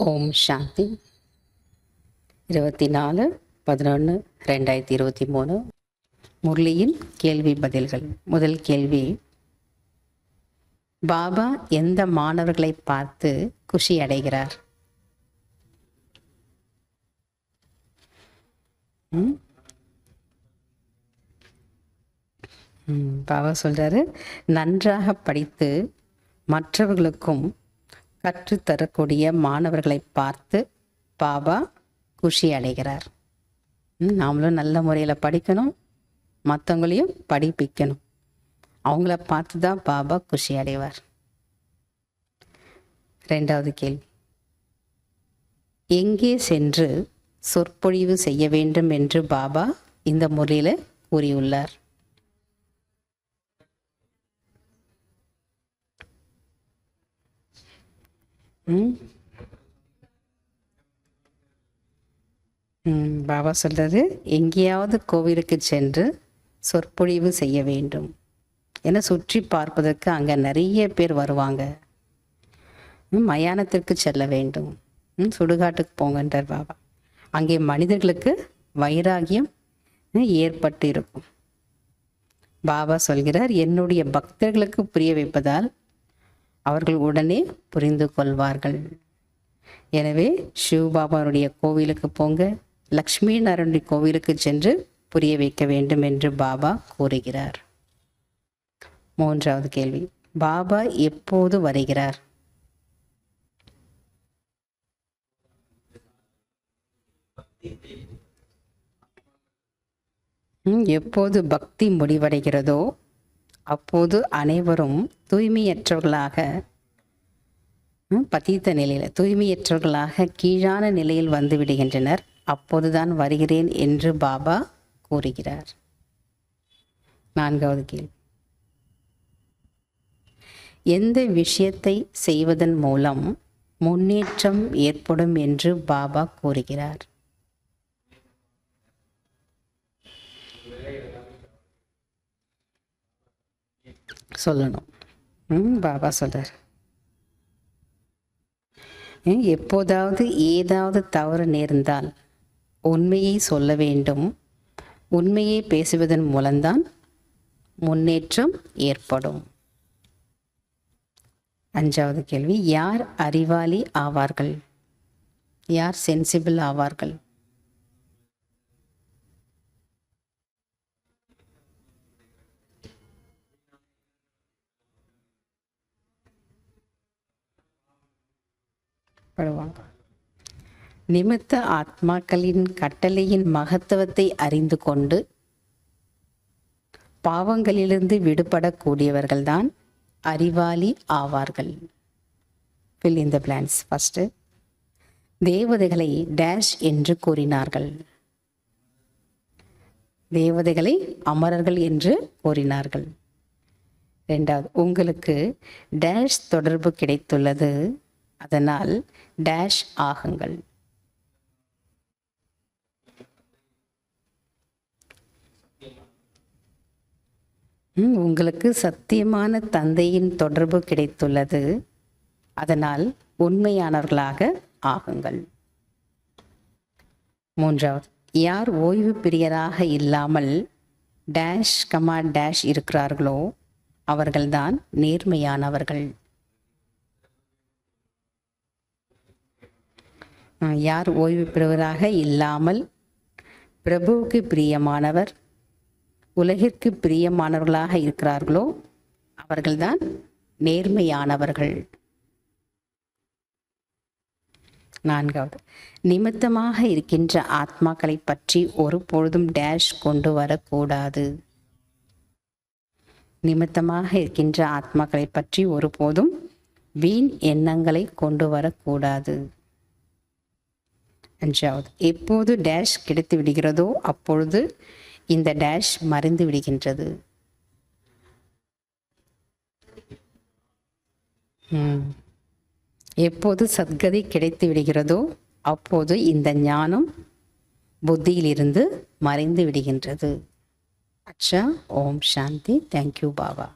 ஓம் சாந்தி. 24/11/2023 முரளியின் கேள்வி பதில்கள். முதல் கேள்வி: பாபா எந்த மாணவர்களை பார்த்து குஷி அடைகிறார்? பாபா சொல்றாரு, நன்றாக படித்து மற்றவர்களுக்கும் கற்றுத்தரக்கூடிய மாணவர்களை பார்த்து பாபா குஷி அடைகிறார். நாமளும் நல்ல முறையில் படிக்கணும், மற்றவங்களையும் படிப்பிக்கணும். அவங்கள பார்த்து தான் பாபா குஷி அடைவார். ரெண்டாவது கேள்வி: எங்கே சென்று சொற்பொழிவு செய்ய வேண்டும் என்று பாபா இந்த முறையில் கூறியுள்ளார்? பாபா சொல்றது, எங்கேயாவது கோவிலுக்கு சென்று சொற்பொழிவு செய்ய வேண்டும். ஏன்னா சுற்றி பார்ப்பதற்கு அங்கே நிறைய பேர் வருவாங்க. மயானத்திற்கு செல்ல வேண்டும், சுடுகாட்டுக்கு போங்கன்றார் பாபா. அங்கே மனிதர்களுக்கு வைராகியம் ஏற்பட்டு இருக்கும். பாபா சொல்கிறார், என்னுடைய பக்தர்களுக்கு புரிய வைப்பதால் அவர்கள் உடனே புரிந்து கொள்வார்கள். எனவே சிவபாபாவுடைய கோவிலுக்கு போங்க, லக்ஷ்மி நாராயணனுடைய கோவிலுக்கு சென்று புரிய வைக்க வேண்டும் என்று பாபா கூறுகிறார். மூன்றாவது கேள்வி: பாபா எப்போது வருகிறார்? எப்போது பக்தி முடிவடைகிறதோ அப்போது அனைவரும் தூய்மையற்றவர்களாக, பதீத்த நிலையில் தூய்மையற்றவர்களாக கீழான நிலையில் வந்து விடுகின்றனர். அப்போதுதான் வருகிறேன் என்று பாபா கூறுகிறார். நான்காவது கேள்வி: எந்த விஷயத்தை செய்வதன் மூலம் முன்னேற்றம் ஏற்படும் என்று பாபா கூறுகிறார்? சொல்லணும். பாபா சொல்றார், எப்போதாவது ஏதாவது தவறு நேர்ந்தால் உண்மையை சொல்ல வேண்டும். உண்மையை பேசுவதன் மூலம்தான் முன்னேற்றம் ஏற்படும். அஞ்சாவது கேள்வி: யார் அறிவாளி ஆவார்கள்? யார் சென்சிபிள் ஆவார்கள்? நிமித்த ஆத்மாக்களின் கட்டளையின் மகத்துவத்தை அறிந்து கொண்டு பாவங்களிலிருந்து விடுபடக்கூடியவர்கள்தான் அறிவாளி ஆவார்கள். fill in the blanks. First, தேவதைகளை டேஷ் என்று கூறினார்கள். தேவதைகளை அமரர்கள் என்று கூறினார்கள். இரண்டாவது, உங்களுக்கு டேஷ் தொடர்பு கிடைத்துள்ளது, அதனால் டேஷ் ஆகுங்கள். உங்களுக்கு சத்தியமான தந்தையின் தொடர்பு கிடைத்துள்ளது, அதனால் உண்மையானவர்களாக ஆகுங்கள். மூன்றாவது, யார் ஓய்வு பிரியராக இல்லாமல் டேஷ் கமா டேஷ் இருக்கிறார்களோ அவர்கள்தான் நேர்மையானவர்கள். யார் ஓய்வு பெறுவராக இல்லாமல் பிரபுவுக்கு பிரியமானவர், உலகிற்கு பிரியமானவர்களாக இருக்கிறார்களோ அவர்கள்தான் நேர்மையானவர்கள். நான்காவது, நிமித்தமாக இருக்கின்ற ஆத்மாக்களை பற்றி ஒருபொழுதும் டேஷ் கொண்டு வரக்கூடாது. நிமித்தமாக இருக்கின்ற ஆத்மாக்களை பற்றி ஒருபோதும் வீண் எண்ணங்களை கொண்டு வரக்கூடாது. அஞ்சாவது, எப்போது டேஷ் கிடைத்து விடுகிறதோ அப்பொழுது இந்த டேஷ் மறைந்து விடுகின்றது. எப்போது சத்கதி கிடைத்து விடுகிறதோ அப்போது இந்த ஞானம் புத்தியிலிருந்து மறைந்து விடுகின்றது. அச்சா. ஓம் சாந்தி. தேங்க்யூ பாபா.